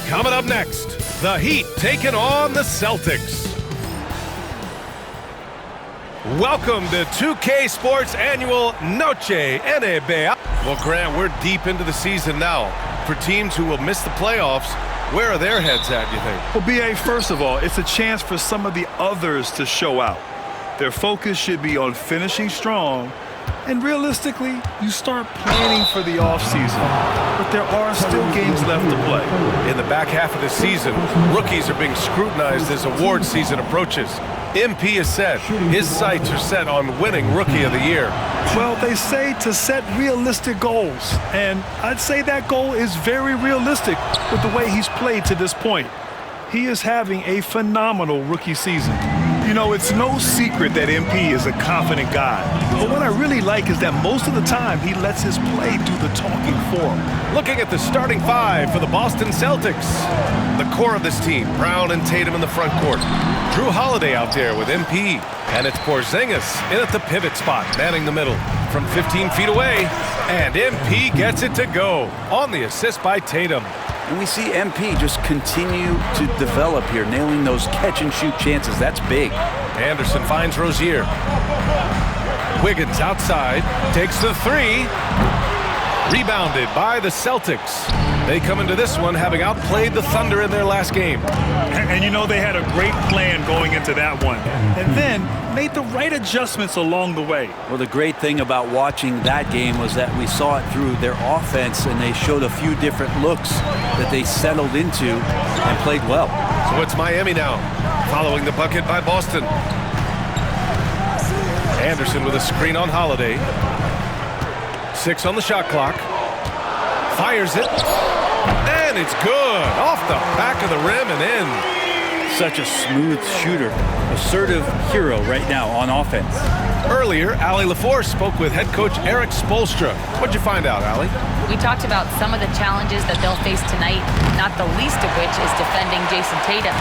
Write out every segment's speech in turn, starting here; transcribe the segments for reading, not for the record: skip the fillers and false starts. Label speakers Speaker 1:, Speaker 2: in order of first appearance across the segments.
Speaker 1: Coming up next, the Heat taking on the Celtics. Welcome to 2K Sports Annual Noche NBA. Well, Grant, we're deep into the season now. For teams who will miss the playoffs, where are their heads at, you think?
Speaker 2: Well, B.A., first of all, it's a chance for some of the others to show out. Their focus should be on finishing strong. And realistically, you start planning for the offseason. But there are still games left to play.
Speaker 1: In the back half of the season, rookies are being scrutinized as award season approaches. MP has said his sights are set on winning Rookie of the Year.
Speaker 2: Well, they say to set realistic goals. And I'd say that goal is very realistic with the way he's played to this point. He is having a phenomenal rookie season. You know, it's no secret that MP is a confident guy. But what I really like is that most of the time he lets his play do the talking for him.
Speaker 1: Looking at the starting five for the Boston Celtics. The core of this team, Brown and Tatum in the front court. Drew Holiday out there with MP. And it's Porzingis in at the pivot spot, manning the middle from 15 feet away. And MP gets it to go on the assist by Tatum.
Speaker 3: And we see MP just continue to develop here, nailing those catch-and-shoot chances. That's big.
Speaker 1: Anderson finds Rozier. Wiggins outside, takes the three. Rebounded by the Celtics. They come into this one having outplayed the Thunder in their last game.
Speaker 2: And you know, they had a great plan going into that one. And then made the right adjustments along the way.
Speaker 3: Well, the great thing about watching that game was that we saw it through their offense, and they showed a few different looks that they settled into and played well.
Speaker 1: So it's Miami now, following the bucket by Boston. Anderson with a screen on Holiday. 6 on the shot clock. Fires it. And it's good. Off the back of the rim and in.
Speaker 3: Such a smooth shooter. Assertive hero right now on offense.
Speaker 1: Earlier, Allie LaForce spoke with head coach Eric Spoelstra. What'd you find out, Allie?
Speaker 4: We talked about some of the challenges that they'll face tonight, not the least of which is defending Jason Tatum.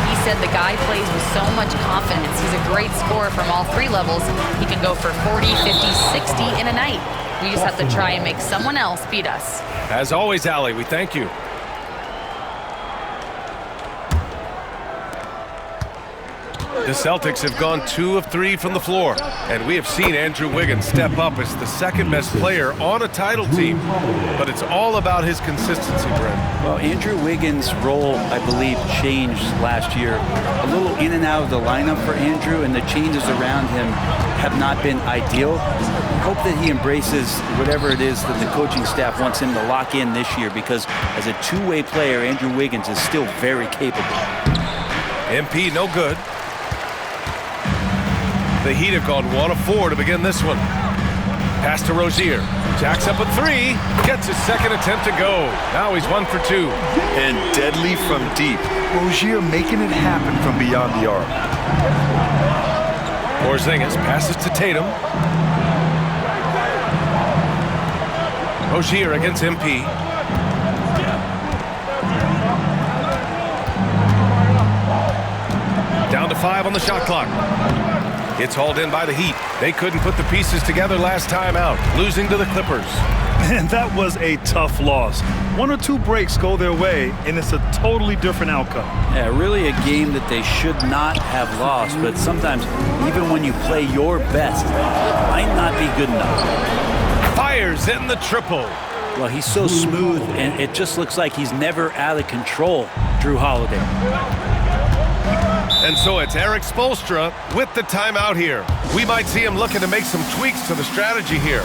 Speaker 4: He said the guy plays with so much confidence. He's a great scorer from all three levels. He can go for 40, 50, 60 in a night. We just have to try and make someone else beat us.
Speaker 1: As always, Allie, we thank you. The Celtics have gone 2 of 3 from the floor, and we have seen Andrew Wiggins step up as the second-best player on a title team. But it's all about his consistency, Brent.
Speaker 3: Well, Andrew Wiggins' role, I believe, changed last year. A little in and out of the lineup for Andrew, and the changes around him have not been ideal. I hope that he embraces whatever it is that the coaching staff wants him to lock in this year, because as a two-way player, Andrew Wiggins is still very capable.
Speaker 1: MP no good. The Heat have gone 1 of 4 to begin this one. Pass to Rozier. Jacks up a 3. Gets his second attempt to go. Now he's 1 for 2.
Speaker 2: And deadly from deep. Rozier making it happen from beyond the arc.
Speaker 1: Porzingis passes to Tatum. Rozier against MP. Down to 5 on the shot clock. It's hauled in by the Heat. They couldn't put the pieces together last time out, losing to the Clippers.
Speaker 2: And that was a tough loss. 1 or 2 breaks go their way, and it's a totally different outcome.
Speaker 3: Yeah, really a game that they should not have lost, but sometimes, even when you play your best, it might not be good enough.
Speaker 1: Fires in the triple.
Speaker 3: Well, he's so smooth, and it just looks like he's never out of control, Drew Holiday.
Speaker 1: And so it's Eric Spoelstra with the timeout here. We might see him looking to make some tweaks to the strategy here.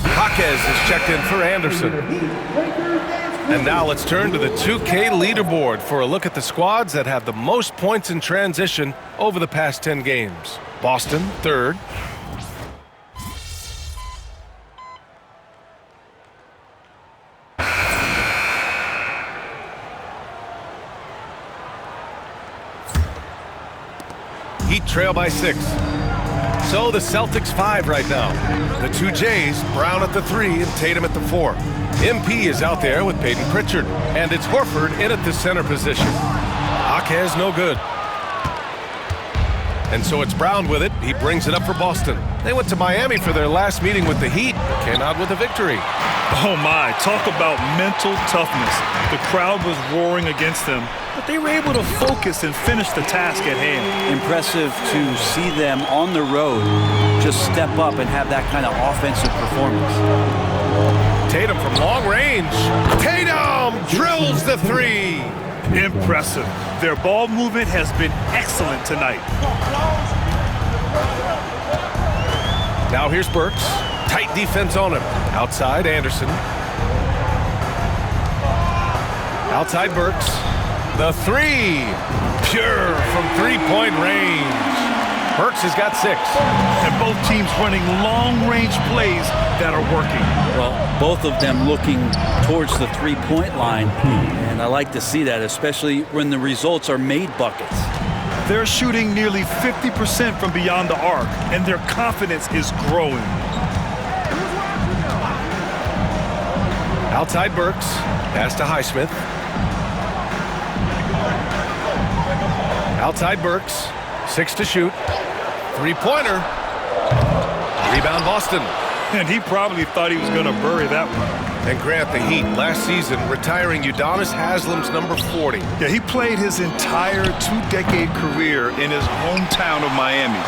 Speaker 1: Jaquez is checked in for Anderson. And now let's turn to the 2K leaderboard for a look at the squads that have the most points in transition over the past 10 games. Boston, 3rd. Heat trail by 6. So the Celtics 5 right now. The 2 Jays, Brown at the 3 and Tatum at the 4. MP is out there with Peyton Pritchard. And it's Horford in at the center position. Jaquez no good. And so it's Brown with it. He brings it up for Boston. They went to Miami for their last meeting with the Heat, came out with a victory.
Speaker 2: Oh my, talk about mental toughness. The crowd was roaring against them, but they were able to focus and finish the task at hand.
Speaker 3: Impressive to see them on the road just step up and have that kind of offensive performance.
Speaker 1: Tatum from long range. Tatum drills the three.
Speaker 2: Impressive. Their ball movement has been excellent tonight.
Speaker 1: Now here's Burks. Tight defense on him. Outside Anderson. Outside Burks. The three. Pure from three-point range. Burks has got 6.
Speaker 2: And both teams running long-range plays that are working.
Speaker 3: Well, both of them looking towards the three-point line, and I like to see that, especially when the results are made buckets.
Speaker 2: They're shooting nearly 50% from beyond the arc, and their confidence is growing.
Speaker 1: Outside Burks. Pass to Highsmith. Outside Burks. 6 to shoot. Three-pointer. Rebound Boston.
Speaker 2: And he probably thought he was going to bury that one.
Speaker 1: And Grant, the Heat last season retiring Udonis Haslam's number 40.
Speaker 2: Yeah, he played his entire 2-decade career in his hometown of Miami.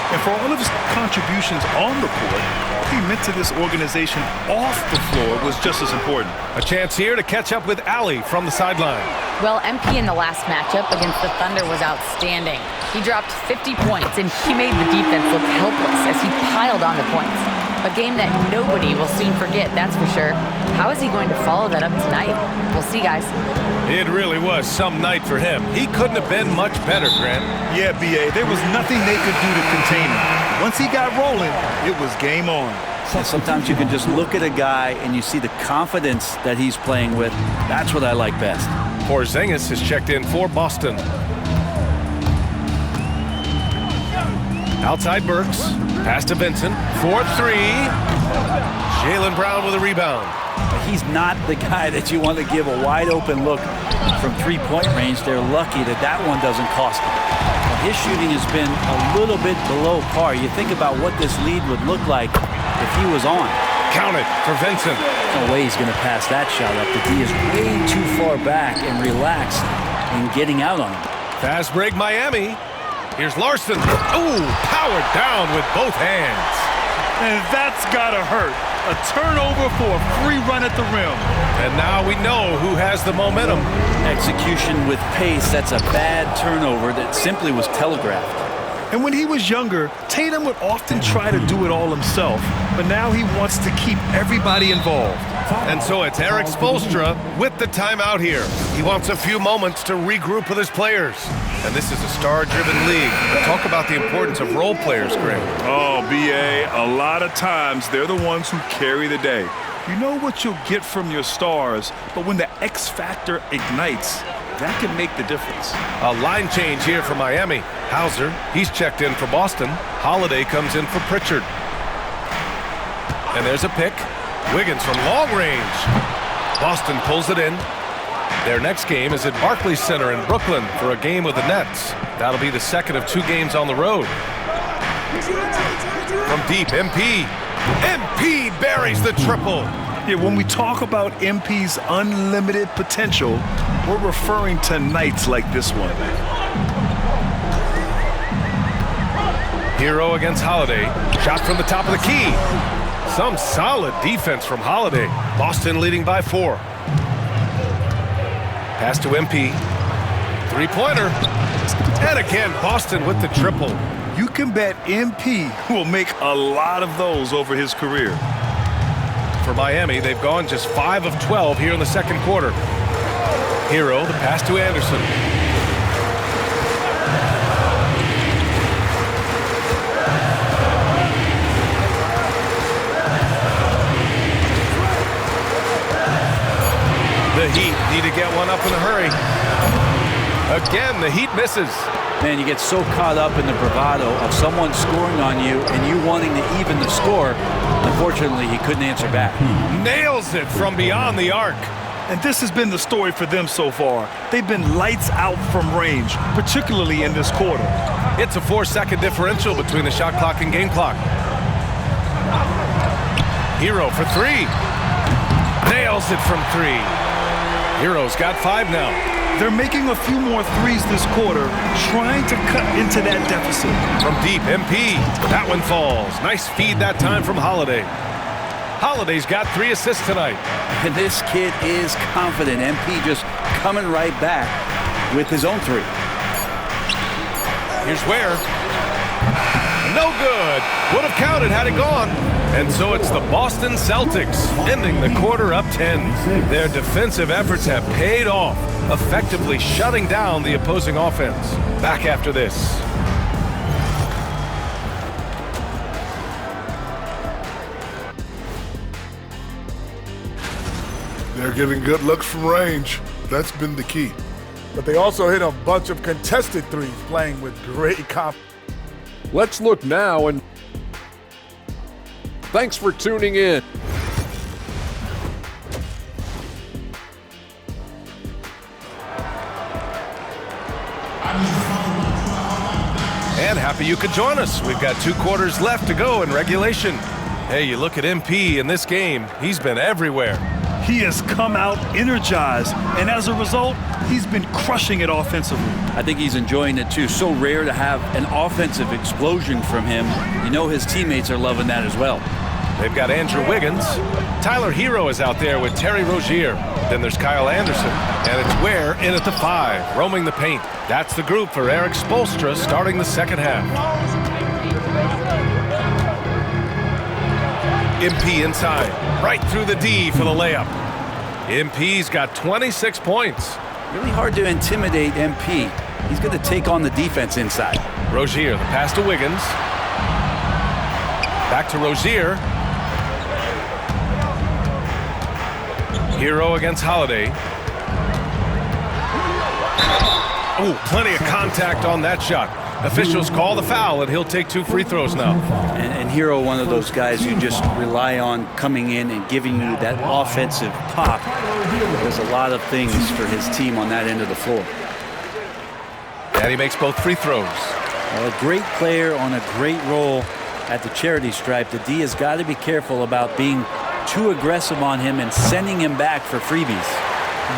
Speaker 2: And for all of his contributions on the court, he meant to this organization off the floor was just as important.
Speaker 1: A chance here to catch up with Ali from the sideline.
Speaker 4: Well, MP in the last matchup against the Thunder was outstanding. He dropped 50 points, and he made the defense look helpless as he piled on the points. A game that nobody will soon forget, that's for sure. How is he going to follow that up tonight? We'll see, guys.
Speaker 1: It really was some night for him. He couldn't have been much better, Grant.
Speaker 2: Yeah, B.A., there was nothing they could do to contain him. Once he got rolling, it was game on.
Speaker 3: And sometimes you can just look at a guy and you see the confidence that he's playing with. That's what I like best.
Speaker 1: Porzingis has checked in for Boston. Outside Burks. Pass to Vincent. 4-3. Jaylen Brown with a rebound.
Speaker 3: He's not the guy that you want to give a wide-open look from three-point range. They're lucky that that one doesn't cost them. His shooting has been a little bit below par. You think about what this lead would look like if he was on.
Speaker 1: Count it for Vincent.
Speaker 3: No way he's going to pass that shot up. The D is way too far back and relaxed in getting out on him.
Speaker 1: Fast break Miami. Here's Larson. Ooh, powered down with both hands.
Speaker 2: And that's got to hurt. A turnover for a free run at the rim.
Speaker 1: And now we know who has the momentum.
Speaker 3: Execution with pace, that's a bad turnover that simply was telegraphed.
Speaker 2: And when he was younger, Tatum would often try to do it all himself, but now he wants to keep everybody involved.
Speaker 1: And so it's Eric Spoelstra with the timeout here. He wants a few moments to regroup with his players. And this is a star-driven league. Talk about the importance of role players, Greg.
Speaker 2: Oh, B.A., a lot of times they're the ones who carry the day. You know what you'll get from your stars, but when the X factor ignites, that can make the difference.
Speaker 1: A line change here for Miami. Hauser, he's checked in for Boston. Holiday comes in for Pritchard. And there's a pick. Wiggins from long range. Boston pulls it in. Their next game is at Barclays Center in Brooklyn for a game with the Nets. That'll be the second of 2 games on the road. From deep, MP. MP buries the triple.
Speaker 2: Yeah, when we talk about MP's unlimited potential, we're referring to nights like this one.
Speaker 1: Hero against Holiday. Shot from the top of the key. Some solid defense from Holiday. Boston leading by 4. Pass to MP. Three-pointer. And again, Boston with the triple.
Speaker 2: You can bet MP will make a lot of those over his career.
Speaker 1: For Miami, they've gone just 5 of 12 here in the second quarter. Hero, the pass to Anderson. The Heat need to get one up in a hurry. Again, the Heat misses.
Speaker 3: Man, you get so caught up in the bravado of someone scoring on you and you wanting to even the score. Unfortunately, he couldn't answer back.
Speaker 1: Nails it from beyond the arc.
Speaker 2: And this has been the story for them so far. They've been lights out from range, particularly in this quarter.
Speaker 1: It's a 4-second differential between the shot clock and game clock. Hero for three. Nails it from three. Hero's got 5 now.
Speaker 2: They're making a few more threes this quarter, trying to cut into that deficit.
Speaker 1: From deep, MP. That one falls. Nice feed that time from Holiday. Holiday's got 3 assists tonight.
Speaker 3: And this kid is confident. MP just coming right back with his own 3.
Speaker 1: Here's Ware. No good. Would have counted had it gone. And so it's the Boston Celtics ending the quarter up 10. Their defensive efforts have paid off, effectively shutting down the opposing offense. Back after this.
Speaker 5: They're getting good looks from range. That's been the key.
Speaker 6: But they also hit a bunch of contested threes, playing with great confidence.
Speaker 7: Let's look now, and thanks for tuning in.
Speaker 1: And happy you could join us. We've got 2 quarters left to go in regulation. Hey, you look at MP in this game, he's been everywhere.
Speaker 2: He has come out energized, and as a result, he's been crushing it offensively.
Speaker 3: I think he's enjoying it too. So rare to have an offensive explosion from him. You know his teammates are loving that as well.
Speaker 1: They've got Andrew Wiggins. Tyler Hero is out there with Terry Rozier. Then there's Kyle Anderson. And it's Ware in at the 5, roaming the paint. That's the group for Eric Spoelstra starting the second half. MP inside, right through the D for the layup. MP's got 26 points.
Speaker 3: Really hard to intimidate MP. He's going to take on the defense inside.
Speaker 1: Rozier, the pass to Wiggins. Back to Rozier. Hero against Holiday. Oh, plenty of contact on that shot. Officials call the foul, and he'll take 2 free throws now.
Speaker 3: And Hero, one of those guys you just rely on coming in and giving you that offensive pop. Does a lot of things for his team on that end of the floor.
Speaker 1: And he makes both free throws.
Speaker 3: Well, a great player on a great role at the charity stripe. The D has got to be careful about being too aggressive on him and sending him back for freebies.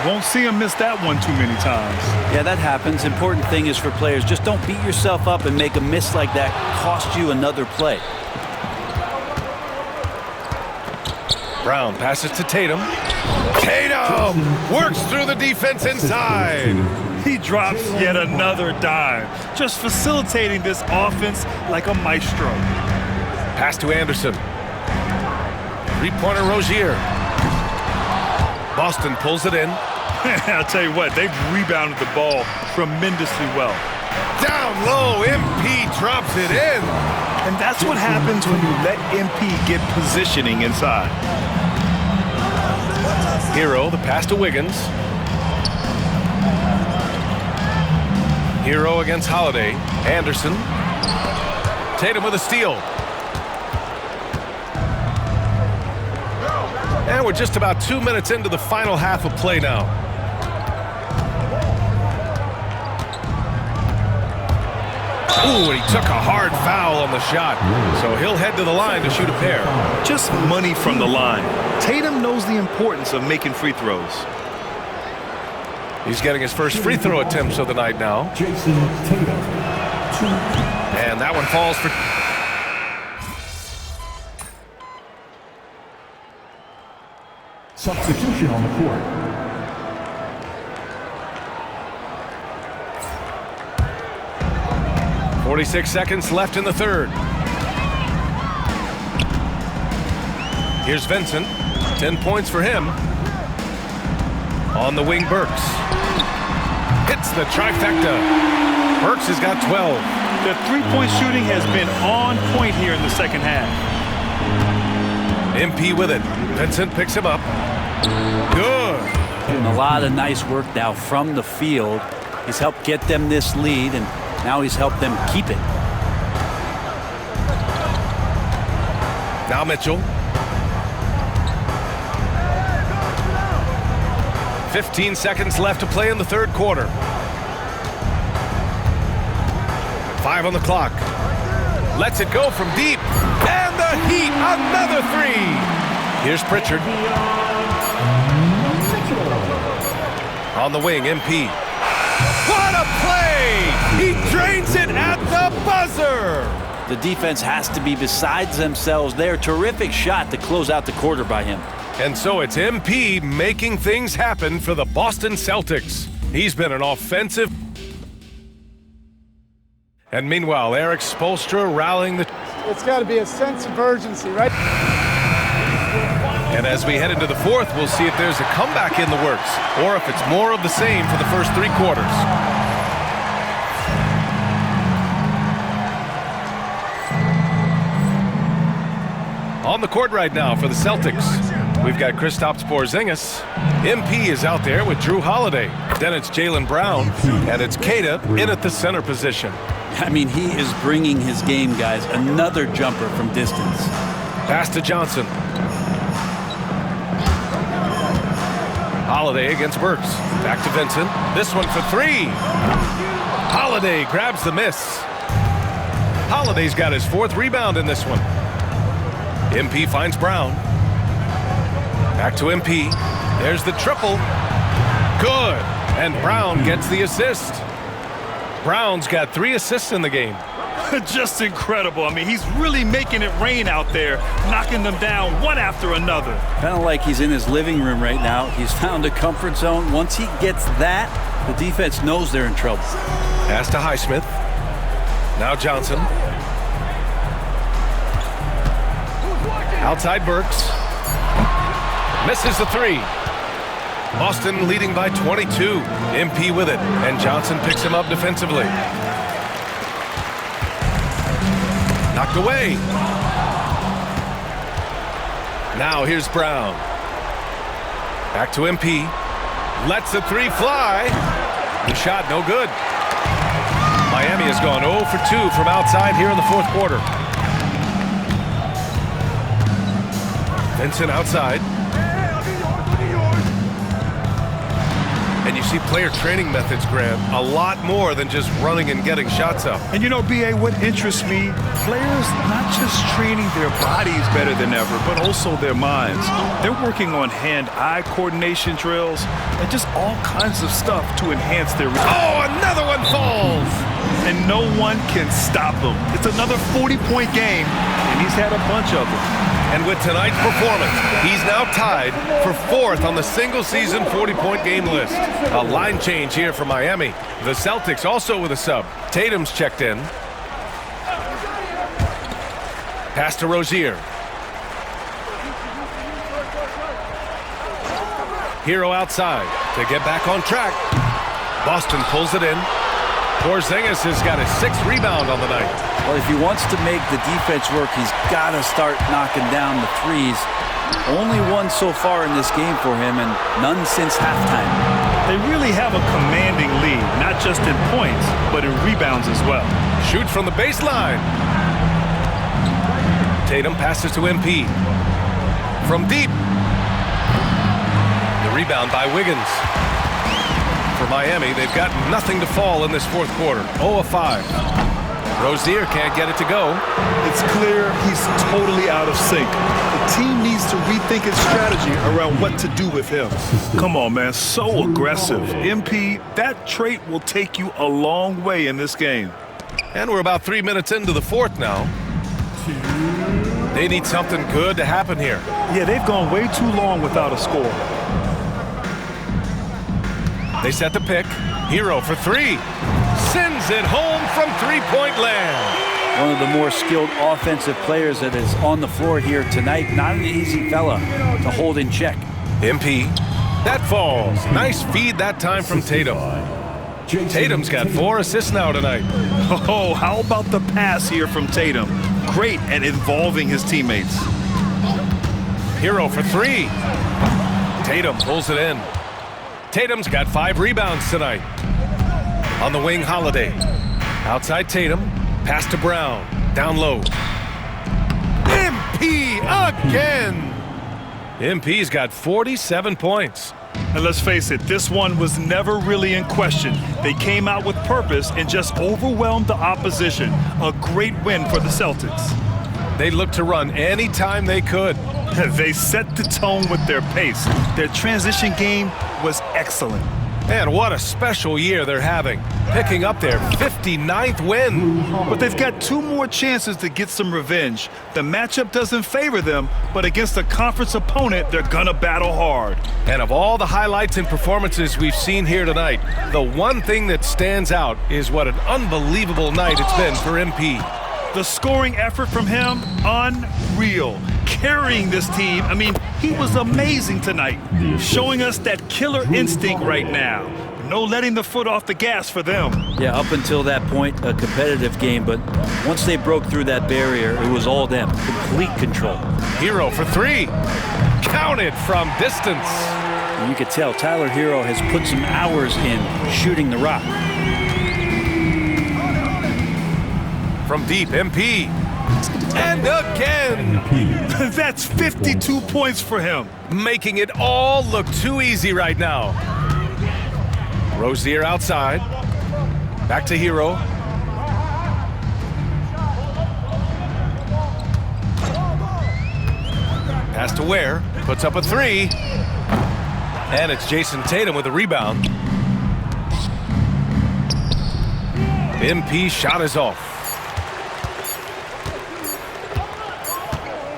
Speaker 2: Won't see him miss that one too many times.
Speaker 3: Yeah, that happens. Important thing is for players, just don't beat yourself up and make a miss like that cost you another play.
Speaker 1: Brown passes to Tatum. Tatum works through the defense inside.
Speaker 2: He drops yet another dime, just facilitating this offense like a maestro.
Speaker 1: Pass to Anderson. 3-pointer Rozier. Boston pulls it in.
Speaker 2: I'll tell you what, they've rebounded the ball tremendously well.
Speaker 1: Down low, MP drops it in.
Speaker 2: And that's what happens when you let MP get positioning inside.
Speaker 1: Hero, the pass to Wiggins. Hero against Holiday. Anderson. Tatum with a steal. And we're just about 2 minutes into the final half of play now. Ooh, and he took a hard foul on the shot. So he'll head to the line to shoot a pair.
Speaker 2: Just money from the line. Tatum knows the importance of making free throws.
Speaker 1: He's getting his first free throw attempts of the night now. And that one falls for...
Speaker 8: Substitution on the court.
Speaker 1: .46 seconds left in the third. Here's Vincent. 10 points for him. On the wing, Burks. Hits the trifecta. Burks has got 12.
Speaker 2: The three-point shooting has been on point here in the second half.
Speaker 1: MP with it. Vincent picks him up. Good.
Speaker 3: And a lot of nice work now from the field. He's helped get them this lead, and now he's helped them keep it.
Speaker 1: Now Mitchell. 15 seconds left to play in the third quarter. 5 on the clock. Lets it go from deep. And the Heat, another three. Here's Pritchard. On the wing, MP. What a play! He drains it at the buzzer!
Speaker 3: The defense has to be besides themselves there. Terrific shot to close out the quarter by him.
Speaker 1: And so it's MP making things happen for the Boston Celtics. He's been an offensive. And meanwhile, Eric Spoelstra rallying the.
Speaker 8: It's got to be a sense of urgency, right?
Speaker 1: And as we head into the fourth, we'll see if there's a comeback in the works or if it's more of the same for the first 3 quarters. On the court right now for the Celtics, we've got Kristaps Porzingis. MP is out there with Drew Holiday. Then it's Jaylen Brown, and it's Keita in at the center position.
Speaker 3: I mean, he is bringing his game, guys. Another jumper from distance.
Speaker 1: Pass to Johnson. Holiday against Burks. Back to Vincent. This one for 3. Holiday grabs the miss. Holiday's got his 4th rebound in this one. MP finds Brown. Back to MP. There's the triple. Good. And Brown gets the assist. Brown's got 3 assists in the game.
Speaker 2: Just incredible. I mean, he's really making it rain out there, knocking them down one after another.
Speaker 3: Kind of like he's in his living room right now. He's found a comfort zone. Once he gets that, the defense knows they're in trouble.
Speaker 1: Pass to Highsmith. Now Johnson. Outside Burks. Misses the 3. Boston leading by 22. MP with it, and Johnson picks him up defensively. Knocked away. Now here's Brown. Back to MP. Lets the 3 fly. The shot no good. Miami has gone 0 for 2 from outside here in the fourth quarter. Vincent outside. And you see player training methods, Grant, a lot more than just running and getting shots up.
Speaker 2: And you know, B.A., what interests me, players not just training their bodies better than ever, but also their minds. They're working on hand-eye coordination drills and just all kinds of stuff to enhance their...
Speaker 1: Oh, another one falls!
Speaker 2: And no one can stop him. It's another 40-point game, and he's had a bunch of them.
Speaker 1: And with tonight's performance, he's now tied for 4th on the single-season 40-point game list. A line change here for Miami. The Celtics also with a sub. Tatum's checked in. Pass to Rozier. Hero outside to get back on track. Boston pulls it in. Porzingis has got his 6th rebound on the night.
Speaker 3: Well, if he wants to make the defense work, he's got to start knocking down the 3s. Only one so far in this game for him, and none since halftime.
Speaker 2: They really have a commanding lead, not just in points, but in rebounds as well.
Speaker 1: Shoots from the baseline. Tatum passes to MP. From deep. The rebound by Wiggins. For Miami, they've got nothing to fall in this fourth quarter. 0 of 5. Rozier can't get it to go.
Speaker 2: It's clear he's totally out of sync. The team needs to rethink its strategy around what to do with him. Come on, man. So aggressive. MP, that trait will take you a long way in this game.
Speaker 1: And we're about 3 minutes into the fourth now. They need something good to happen here.
Speaker 2: Yeah, they've gone way too long without a score.
Speaker 1: They set the pick. Hero for 3. Sends it home from three-point land.
Speaker 3: One of the more skilled offensive players that is on the floor here tonight. Not an easy fella to hold in check.
Speaker 1: MP. That falls. Nice feed that time from Tatum. Tatum's got 4 assists now tonight.
Speaker 2: Oh, how about the pass here from Tatum? Great at involving his teammates.
Speaker 1: Hero for 3. Tatum pulls it in. Tatum's got 5 rebounds tonight. On the wing, Holiday. Outside Tatum. Pass to Brown. Down low. MP again! MP's got 47 points.
Speaker 2: And let's face it, this one was never really in question. They came out with purpose and just overwhelmed the opposition. A great win for the Celtics.
Speaker 1: They looked to run anytime they could.
Speaker 2: They set the tone with their pace. Their transition game was excellent.
Speaker 1: And what a special year they're having, picking up their 59th win.
Speaker 2: But they've got 2 more chances to get some revenge. The matchup doesn't favor them, but against a conference opponent, they're gonna battle hard.
Speaker 1: And of all the highlights and performances we've seen here tonight, the one thing that stands out is what an unbelievable night it's been for MP.
Speaker 2: The scoring effort from him, unreal. Carrying this team, I mean, he was amazing tonight. Showing us that killer instinct right now. No letting the foot off the gas for them.
Speaker 3: Yeah, up until that point, a competitive game, but once they broke through that barrier, it was all them. Complete control.
Speaker 1: Hero for 3. Counted from distance.
Speaker 3: And you could tell Tyler Hero has put some hours in shooting the rock.
Speaker 1: From deep, MP. And again.
Speaker 2: That's 52 points for him.
Speaker 1: Making it all look too easy right now. Rozier outside. Back to Hero. Pass to Ware. Puts up a 3. And it's Jason Tatum with a rebound. MP shot is off.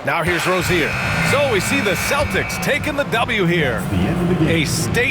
Speaker 1: Now here's Rozier. So we see the Celtics taking the W here. A state